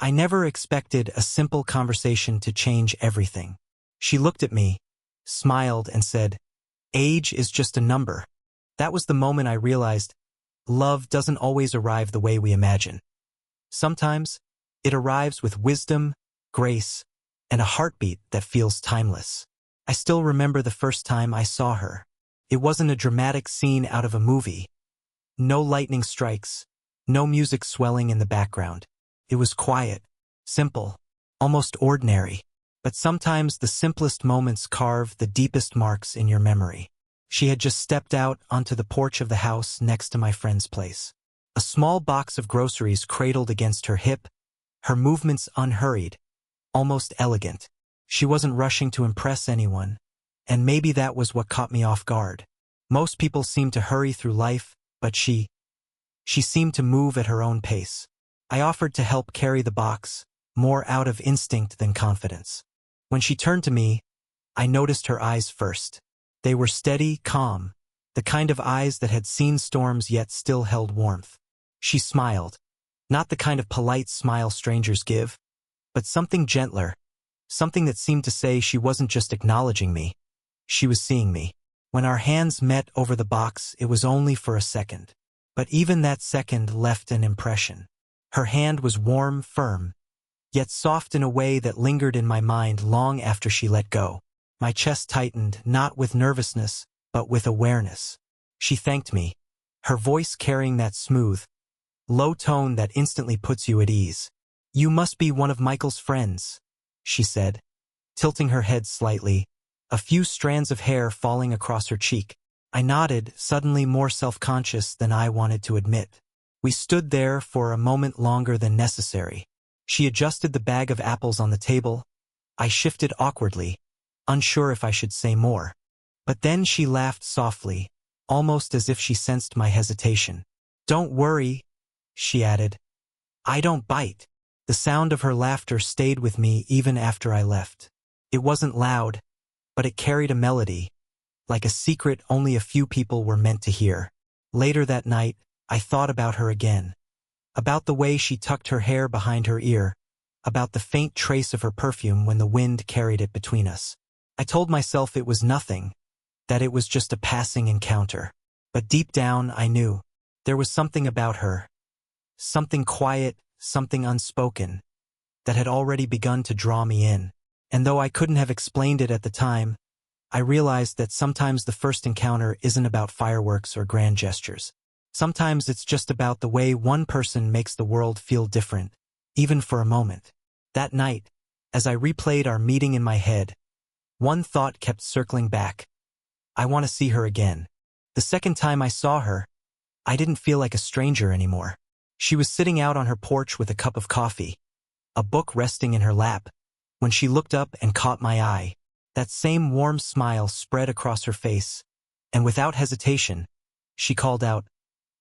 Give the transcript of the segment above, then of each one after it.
I never expected a simple conversation to change everything. She looked at me, smiled, and said, "Age is just a number." That was the moment I realized love doesn't always arrive the way we imagine. Sometimes, it arrives with wisdom, grace, and a heartbeat that feels timeless. I still remember the first time I saw her. It wasn't a dramatic scene out of a movie. No lightning strikes, no music swelling in the background. It was quiet, simple, almost ordinary. But sometimes the simplest moments carve the deepest marks in your memory. She had just stepped out onto the porch of the house next to my friend's place. A small box of groceries cradled against her hip, her movements unhurried, almost elegant. She wasn't rushing to impress anyone, and maybe that was what caught me off guard. Most people seem to hurry through life, but she seemed to move at her own pace. I offered to help carry the box, more out of instinct than confidence. When she turned to me, I noticed her eyes first. They were steady, calm, the kind of eyes that had seen storms yet still held warmth. She smiled, not the kind of polite smile strangers give, but something gentler, something that seemed to say she wasn't just acknowledging me, she was seeing me. When our hands met over the box, it was only for a second. But even that second left an impression. Her hand was warm, firm, yet soft in a way that lingered in my mind long after she let go. My chest tightened, not with nervousness, but with awareness. She thanked me, her voice carrying that smooth, low tone that instantly puts you at ease. "You must be one of Michael's friends," she said, tilting her head slightly, a few strands of hair falling across her cheek. I nodded, suddenly more self-conscious than I wanted to admit. We stood there for a moment longer than necessary. She adjusted the bag of apples on the table. I shifted awkwardly, unsure if I should say more. But then she laughed softly, almost as if she sensed my hesitation. "Don't worry," she added. "I don't bite." The sound of her laughter stayed with me even after I left. It wasn't loud, but it carried a melody, like a secret only a few people were meant to hear. Later that night, I thought about her again. About the way she tucked her hair behind her ear, about the faint trace of her perfume when the wind carried it between us. I told myself it was nothing, that it was just a passing encounter. But deep down, I knew there was something about her, something quiet, something unspoken, that had already begun to draw me in. And though I couldn't have explained it at the time, I realized that sometimes the first encounter isn't about fireworks or grand gestures. Sometimes it's just about the way one person makes the world feel different, even for a moment. That night, as I replayed our meeting in my head, one thought kept circling back. I want to see her again. The second time I saw her, I didn't feel like a stranger anymore. She was sitting out on her porch with a cup of coffee, a book resting in her lap. When she looked up and caught my eye, that same warm smile spread across her face, and without hesitation, she called out,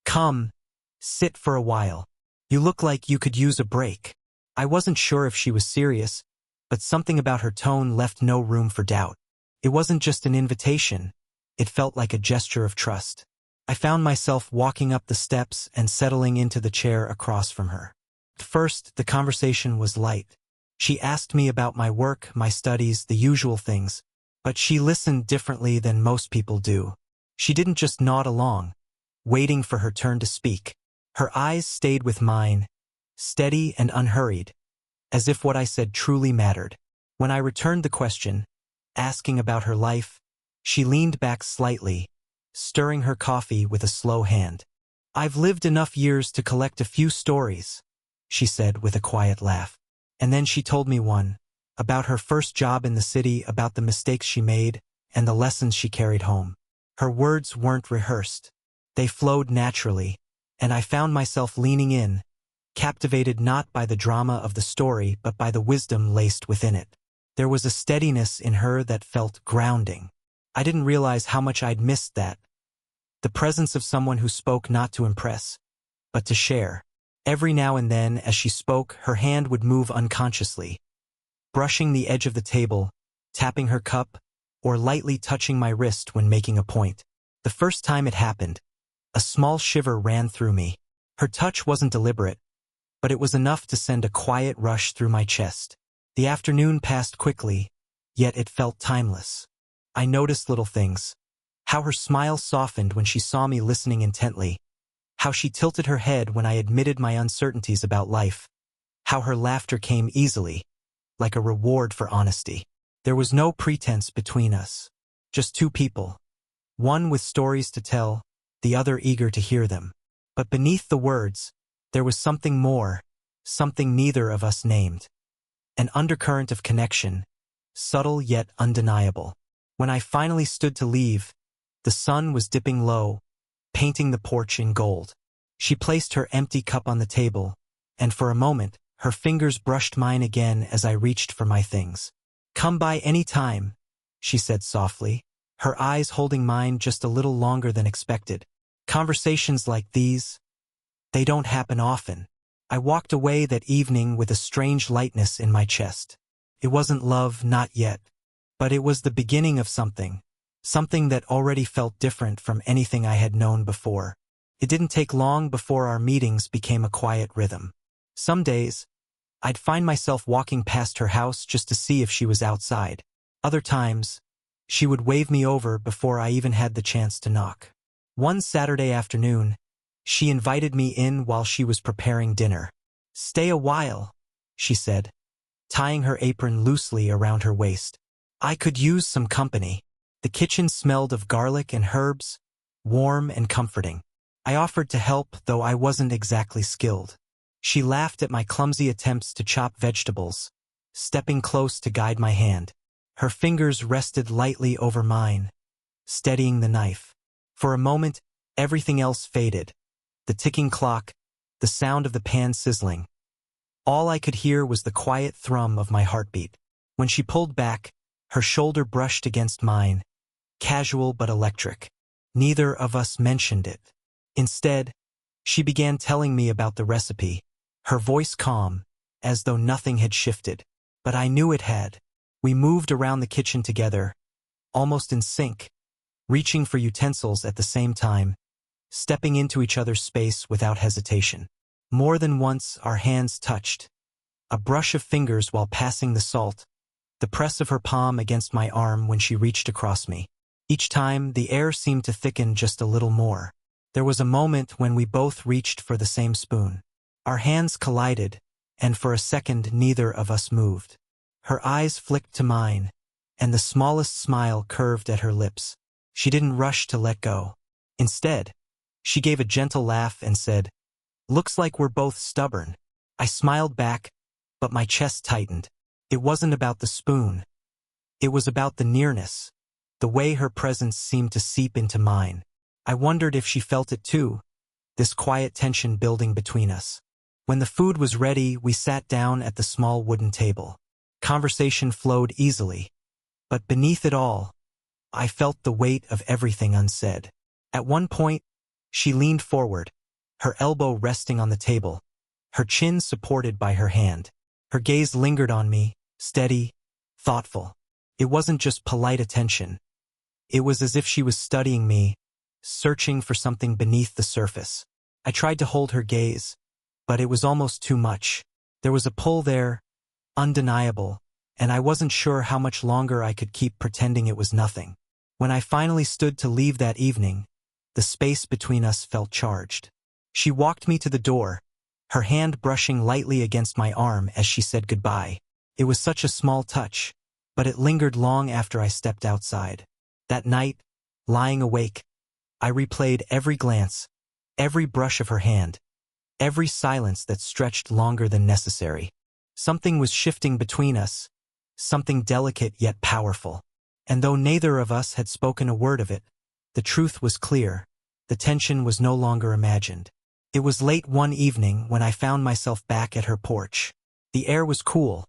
"Come, sit for a while. You look like you could use a break." I wasn't sure if she was serious, but something about her tone left no room for doubt. It wasn't just an invitation, it felt like a gesture of trust. I found myself walking up the steps and settling into the chair across from her. At first, the conversation was light. She asked me about my work, my studies, the usual things, but she listened differently than most people do. She didn't just nod along, waiting for her turn to speak. Her eyes stayed with mine, steady and unhurried, as if what I said truly mattered. When I returned the question, asking about her life, she leaned back slightly, stirring her coffee with a slow hand. "I've lived enough years to collect a few stories," she said with a quiet laugh. And then she told me one, about her first job in the city, about the mistakes she made, and the lessons she carried home. Her words weren't rehearsed. They flowed naturally, and I found myself leaning in, captivated not by the drama of the story but by the wisdom laced within it. There was a steadiness in her that felt grounding. I didn't realize how much I'd missed that. The presence of someone who spoke not to impress, but to share. Every now and then, as she spoke, her hand would move unconsciously, brushing the edge of the table, tapping her cup, or lightly touching my wrist when making a point. The first time it happened, a small shiver ran through me. Her touch wasn't deliberate, but it was enough to send a quiet rush through my chest. The afternoon passed quickly, yet it felt timeless. I noticed little things. How her smile softened when she saw me listening intently. How she tilted her head when I admitted my uncertainties about life. How her laughter came easily, like a reward for honesty. There was no pretense between us. Just two people. One with stories to tell, the other eager to hear them. But beneath the words, there was something more, something neither of us named. An undercurrent of connection, subtle yet undeniable. When I finally stood to leave, the sun was dipping low, painting the porch in gold. She placed her empty cup on the table, and for a moment, her fingers brushed mine again as I reached for my things. "Come by any time," she said softly, her eyes holding mine just a little longer than expected. Conversations like these, they don't happen often. I walked away that evening with a strange lightness in my chest. It wasn't love, not yet, but it was the beginning of something that already felt different from anything I had known before. It didn't take long before our meetings became a quiet rhythm. Some days, I'd find myself walking past her house just to see if she was outside. Other times, she would wave me over before I even had the chance to knock. One Saturday afternoon, she invited me in while she was preparing dinner. "Stay a while," she said, tying her apron loosely around her waist. I could use some company. The kitchen smelled of garlic and herbs, warm and comforting. I offered to help, though I wasn't exactly skilled. She laughed at my clumsy attempts to chop vegetables, stepping close to guide my hand. Her fingers rested lightly over mine, steadying the knife. For a moment, everything else faded. The ticking clock, the sound of the pan sizzling. All I could hear was the quiet thrum of my heartbeat. When she pulled back, her shoulder brushed against mine, casual but electric. Neither of us mentioned it. Instead, she began telling me about the recipe, her voice calm, as though nothing had shifted. But I knew it had. We moved around the kitchen together, almost in sync, reaching for utensils at the same time, stepping into each other's space without hesitation. More than once our hands touched. A brush of fingers while passing the salt, the press of her palm against my arm when she reached across me. Each time, the air seemed to thicken just a little more. There was a moment when we both reached for the same spoon. Our hands collided, and for a second neither of us moved. Her eyes flicked to mine, and the smallest smile curved at her lips. She didn't rush to let go. Instead, she gave a gentle laugh and said, "Looks like we're both stubborn." I smiled back, but my chest tightened. It wasn't about the spoon. It was about the nearness, the way her presence seemed to seep into mine. I wondered if she felt it too, this quiet tension building between us. When the food was ready, we sat down at the small wooden table. Conversation flowed easily, but beneath it all, I felt the weight of everything unsaid. At one point, she leaned forward, her elbow resting on the table, her chin supported by her hand. Her gaze lingered on me, steady, thoughtful. It wasn't just polite attention. It was as if she was studying me, searching for something beneath the surface. I tried to hold her gaze, but it was almost too much. There was a pull there, undeniable, and I wasn't sure how much longer I could keep pretending it was nothing. When I finally stood to leave that evening, the space between us felt charged. She walked me to the door, her hand brushing lightly against my arm as she said goodbye. It was such a small touch, but it lingered long after I stepped outside. That night, lying awake, I replayed every glance, every brush of her hand, every silence that stretched longer than necessary. Something was shifting between us, something delicate yet powerful. And though neither of us had spoken a word of it, the truth was clear. The tension was no longer imagined. It was late one evening when I found myself back at her porch. The air was cool,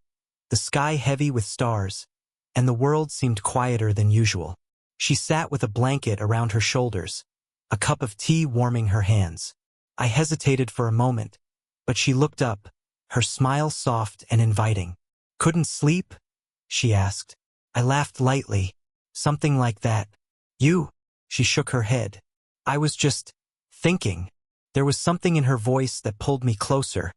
the sky heavy with stars, and the world seemed quieter than usual. She sat with a blanket around her shoulders, a cup of tea warming her hands. I hesitated for a moment, but she looked up, her smile soft and inviting. "Couldn't sleep?" she asked. I laughed lightly, something like that. "You?" She shook her head. "I was just thinking." There was something in her voice that pulled me closer,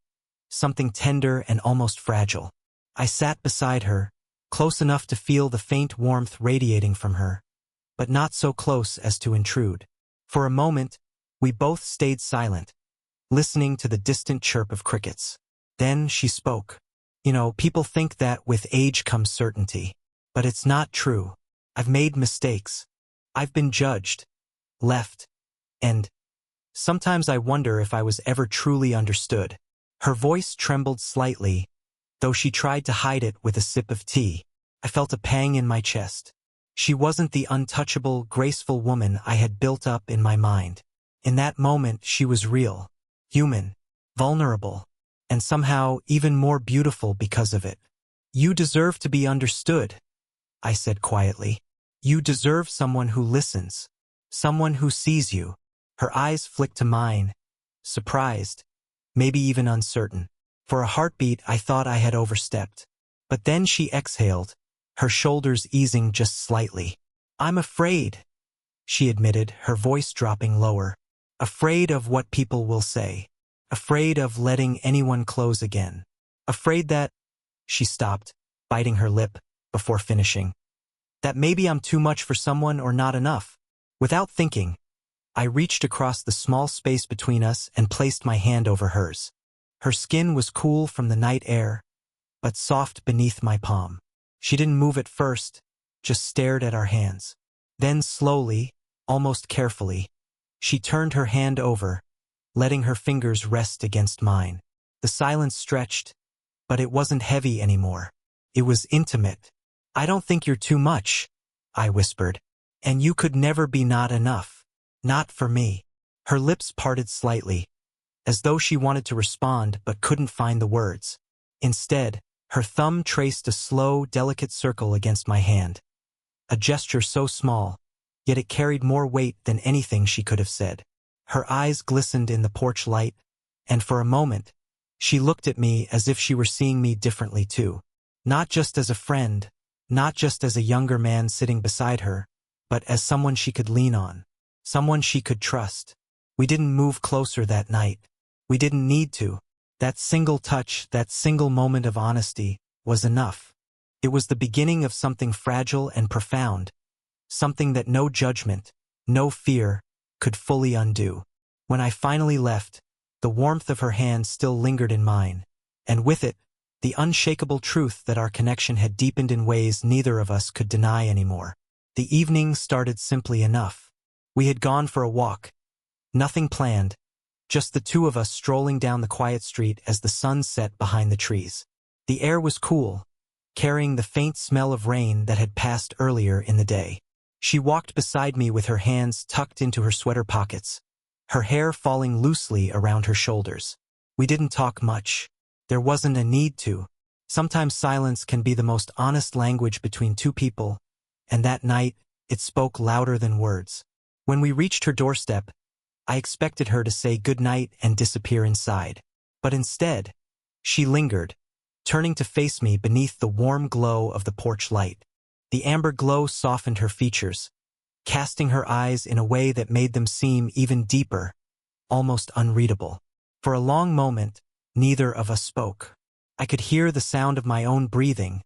something tender and almost fragile. I sat beside her, close enough to feel the faint warmth radiating from her, but not so close as to intrude. For a moment, we both stayed silent, listening to the distant chirp of crickets. Then she spoke. You know, people think that with age comes certainty. But it's not true. I've made mistakes. I've been judged, left, and sometimes I wonder if I was ever truly understood. Her voice trembled slightly, though she tried to hide it with a sip of tea. I felt a pang in my chest. She wasn't the untouchable, graceful woman I had built up in my mind. In that moment, she was real, human, vulnerable, and somehow even more beautiful because of it. You deserve to be understood, I said quietly. You deserve someone who listens, someone who sees you. Her eyes flicked to mine, surprised, maybe even uncertain. For a heartbeat, I thought I had overstepped. But then she exhaled, her shoulders easing just slightly. I'm afraid, she admitted, her voice dropping lower. Afraid of what people will say. Afraid of letting anyone close again. Afraid that… She stopped, biting her lip, before finishing. That maybe I'm too much for someone or not enough. Without thinking, I reached across the small space between us and placed my hand over hers. Her skin was cool from the night air, but soft beneath my palm. She didn't move at first, just stared at our hands. Then slowly, almost carefully, she turned her hand over, letting her fingers rest against mine. The silence stretched, but it wasn't heavy anymore. It was intimate. I don't think you're too much, I whispered. And you could never be not enough. Not for me. Her lips parted slightly, as though she wanted to respond but couldn't find the words. Instead, her thumb traced a slow, delicate circle against my hand. A gesture so small, yet it carried more weight than anything she could have said. Her eyes glistened in the porch light, and for a moment, she looked at me as if she were seeing me differently too. Not just as a friend, not just as a younger man sitting beside her, but as someone she could lean on, someone she could trust. We didn't move closer that night. We didn't need to. That single touch, that single moment of honesty, was enough. It was the beginning of something fragile and profound, something that no judgment, no fear, could fully undo. When I finally left, the warmth of her hand still lingered in mine, and with it, the unshakable truth that our connection had deepened in ways neither of us could deny anymore. The evening started simply enough. We had gone for a walk. Nothing planned, just the two of us strolling down the quiet street as the sun set behind the trees. The air was cool, carrying the faint smell of rain that had passed earlier in the day. She walked beside me with her hands tucked into her sweater pockets, her hair falling loosely around her shoulders. We didn't talk much. There wasn't a need to. Sometimes silence can be the most honest language between two people, and that night, it spoke louder than words. When we reached her doorstep, I expected her to say goodnight and disappear inside. But instead, she lingered, turning to face me beneath the warm glow of the porch light. The amber glow softened her features, casting her eyes in a way that made them seem even deeper, almost unreadable. For a long moment, neither of us spoke. I could hear the sound of my own breathing,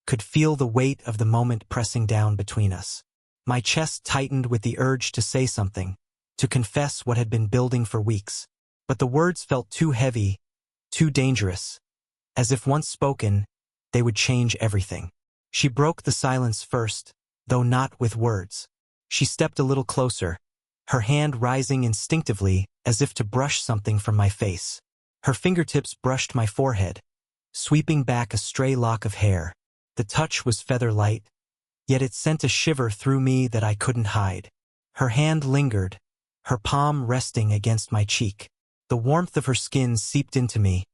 could feel the weight of the moment pressing down between us. My chest tightened with the urge to say something, to confess what had been building for weeks. But the words felt too heavy, too dangerous. As if once spoken, they would change everything. She broke the silence first, though not with words. She stepped a little closer, her hand rising instinctively as if to brush something from my face. Her fingertips brushed my forehead, sweeping back a stray lock of hair. The touch was feather-light, yet it sent a shiver through me that I couldn't hide. Her hand lingered, her palm resting against my cheek. The warmth of her skin seeped into me,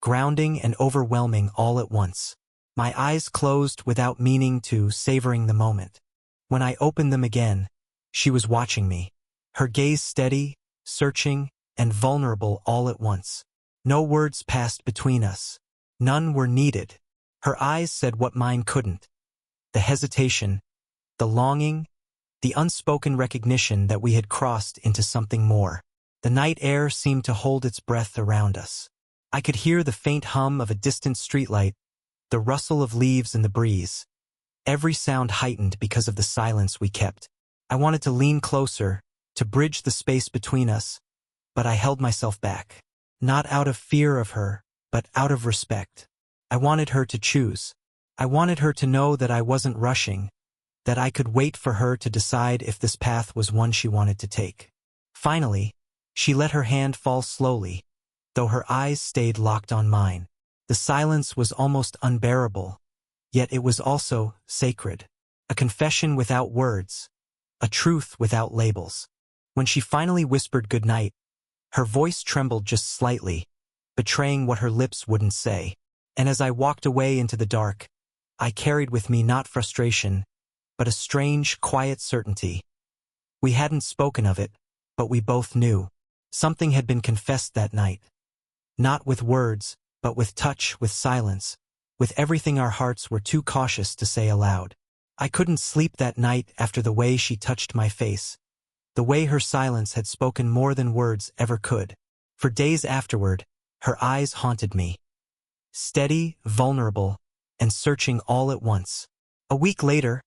grounding and overwhelming all at once. My eyes closed without meaning to, savoring the moment. When I opened them again, she was watching me, her gaze steady, searching, and vulnerable all at once. No words passed between us. None were needed. Her eyes said what mine couldn't. The hesitation, the longing, the unspoken recognition that we had crossed into something more. The night air seemed to hold its breath around us. I could hear the faint hum of a distant streetlight, the rustle of leaves in the breeze. Every sound heightened because of the silence we kept. I wanted to lean closer, to bridge the space between us, but I held myself back. Not out of fear of her, but out of respect. I wanted her to choose. I wanted her to know that I wasn't rushing, that I could wait for her to decide if this path was one she wanted to take. Finally, she let her hand fall slowly, though her eyes stayed locked on mine. The silence was almost unbearable, yet it was also sacred. A confession without words, a truth without labels. When she finally whispered goodnight, her voice trembled just slightly, betraying what her lips wouldn't say. And as I walked away into the dark, I carried with me not frustration, but a strange, quiet certainty. We hadn't spoken of it, but we both knew. Something had been confessed that night. Not with words, but with touch, with silence, with everything our hearts were too cautious to say aloud. I couldn't sleep that night after the way she touched my face, the way her silence had spoken more than words ever could. For days afterward, her eyes haunted me. Steady, vulnerable, and searching all at once. A week later,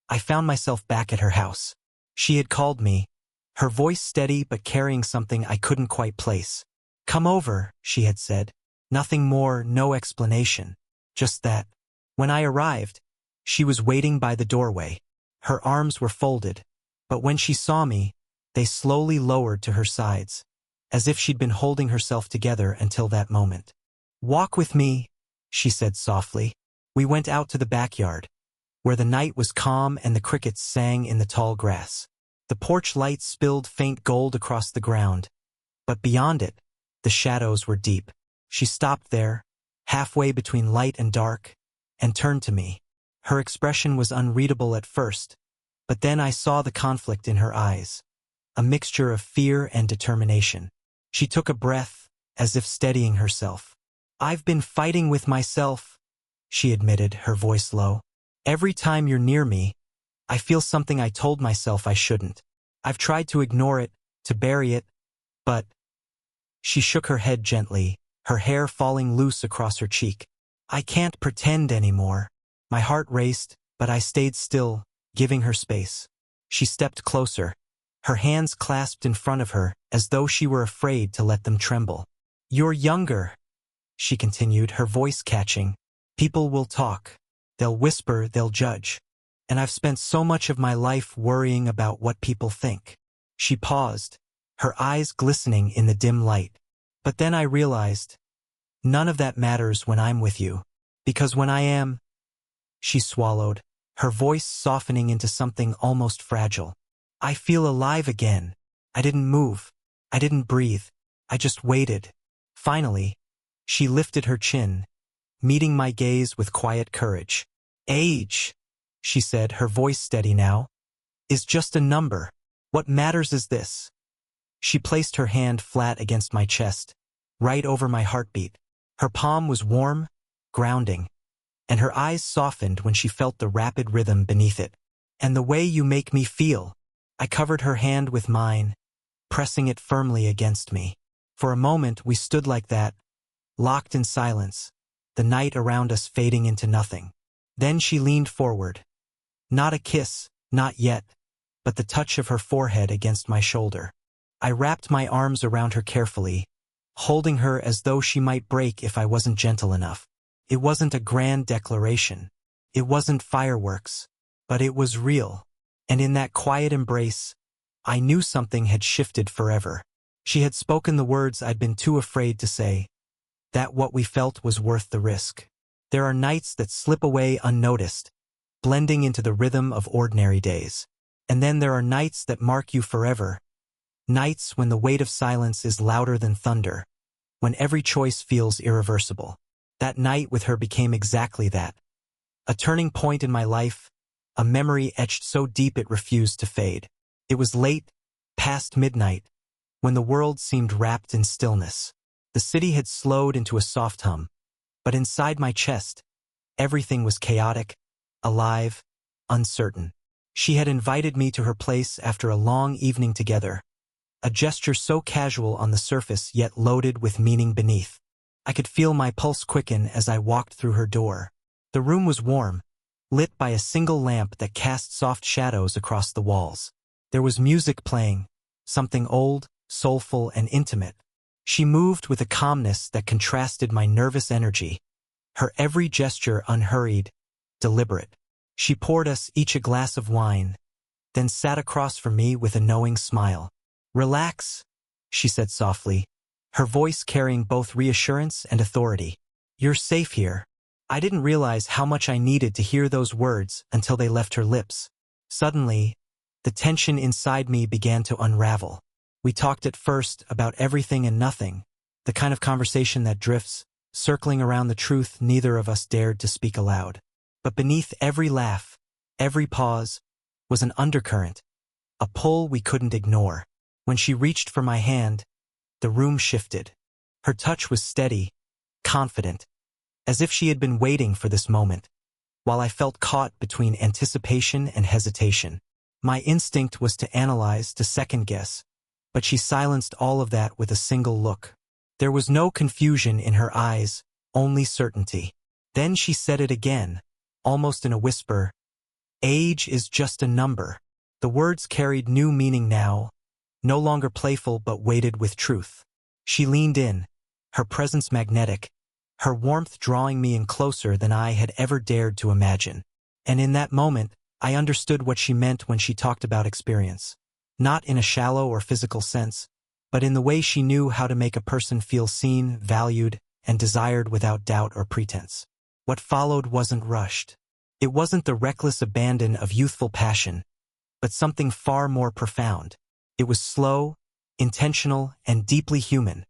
I found myself back at her house. She had called me, her voice steady but carrying something I couldn't quite place. "Come over," she had said. Nothing more, no explanation. Just that. When I arrived, she was waiting by the doorway. Her arms were folded, but when she saw me, they slowly lowered to her sides, as if she'd been holding herself together until that moment. "Walk with me," she said softly. We went out to the backyard, where the night was calm and the crickets sang in the tall grass. The porch light spilled faint gold across the ground, but beyond it, the shadows were deep. She stopped there, halfway between light and dark, and turned to me. Her expression was unreadable at first, but then I saw the conflict in her eyes, a mixture of fear and determination. She took a breath, as if steadying herself. "I've been fighting with myself," she admitted, her voice low. "Every time you're near me, I feel something I told myself I shouldn't. I've tried to ignore it, to bury it, but—" She shook her head gently, her hair falling loose across her cheek. "I can't pretend anymore." My heart raced, but I stayed still, giving her space. She stepped closer, her hands clasped in front of her, as though she were afraid to let them tremble. "You're younger," she continued, her voice catching. "People will talk. They'll whisper, they'll judge. And I've spent so much of my life worrying about what people think." She paused, her eyes glistening in the dim light. "But then I realized, none of that matters when I'm with you. Because when I am—" She swallowed, her voice softening into something almost fragile. "I feel alive again. I didn't move. I didn't breathe. I just waited." Finally, she lifted her chin, meeting my gaze with quiet courage. "Age," she said, her voice steady now, "is just a number. What matters is this." She placed her hand flat against my chest, right over my heartbeat. Her palm was warm, grounding, and her eyes softened when she felt the rapid rhythm beneath it. "And the way you make me feel." I covered her hand with mine, pressing it firmly against me. For a moment we stood like that, locked in silence, the night around us fading into nothing. Then she leaned forward. Not a kiss, not yet, but the touch of her forehead against my shoulder. I wrapped my arms around her carefully, holding her as though she might break if I wasn't gentle enough. It wasn't a grand declaration. It wasn't fireworks, but it was real. And in that quiet embrace, I knew something had shifted forever. She had spoken the words I'd been too afraid to say, that what we felt was worth the risk. There are nights that slip away unnoticed, blending into the rhythm of ordinary days. And then there are nights that mark you forever. Nights when the weight of silence is louder than thunder, when every choice feels irreversible. That night with her became exactly that. A turning point in my life, a memory etched so deep it refused to fade. It was late, past midnight, when the world seemed wrapped in stillness. The city had slowed into a soft hum, but inside my chest, everything was chaotic, alive, uncertain. She had invited me to her place after a long evening together, a gesture so casual on the surface yet loaded with meaning beneath. I could feel my pulse quicken as I walked through her door. The room was warm, lit by a single lamp that cast soft shadows across the walls. There was music playing, something old, soulful, and intimate. She moved with a calmness that contrasted my nervous energy, her every gesture unhurried, deliberate. She poured us each a glass of wine, then sat across from me with a knowing smile. "Relax," she said softly, her voice carrying both reassurance and authority. "You're safe here." I didn't realize how much I needed to hear those words until they left her lips. Suddenly, the tension inside me began to unravel. We talked at first about everything and nothing, the kind of conversation that drifts, circling around the truth neither of us dared to speak aloud. But beneath every laugh, every pause, was an undercurrent, a pull we couldn't ignore. When she reached for my hand, the room shifted. Her touch was steady, confident, as if she had been waiting for this moment. While I felt caught between anticipation and hesitation, my instinct was to analyze, to second-guess, but she silenced all of that with a single look. There was no confusion in her eyes, only certainty. Then she said it again, almost in a whisper, "Age is just a number." The words carried new meaning now, no longer playful but weighted with truth. She leaned in, her presence magnetic, her warmth drawing me in closer than I had ever dared to imagine. And in that moment, I understood what she meant when she talked about experience. Not in a shallow or physical sense, but in the way she knew how to make a person feel seen, valued, and desired without doubt or pretense. What followed wasn't rushed. It wasn't the reckless abandon of youthful passion, but something far more profound. It was slow, intentional, and deeply human.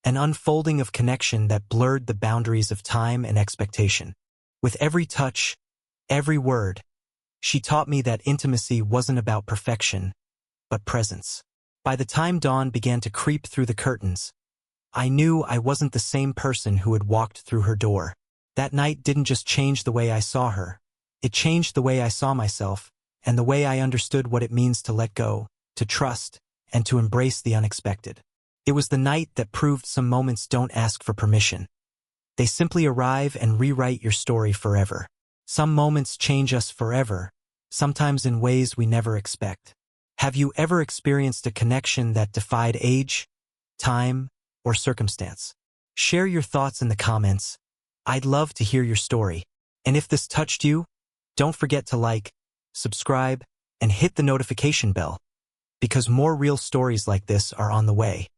An unfolding of connection that blurred the boundaries of time and expectation. With every touch, every word, she taught me that intimacy wasn't about perfection, but presence. By the time dawn began to creep through the curtains, I knew I wasn't the same person who had walked through her door. That night didn't just change the way I saw her. It changed the way I saw myself, and the way I understood what it means to let go, to trust, and to embrace the unexpected. It was the night that proved some moments don't ask for permission. They simply arrive and rewrite your story forever. Some moments change us forever, sometimes in ways we never expect. Have you ever experienced a connection that defied age, time, or circumstance? Share your thoughts in the comments. I'd love to hear your story. And if this touched you, don't forget to like, subscribe, and hit the notification bell, because more real stories like this are on the way.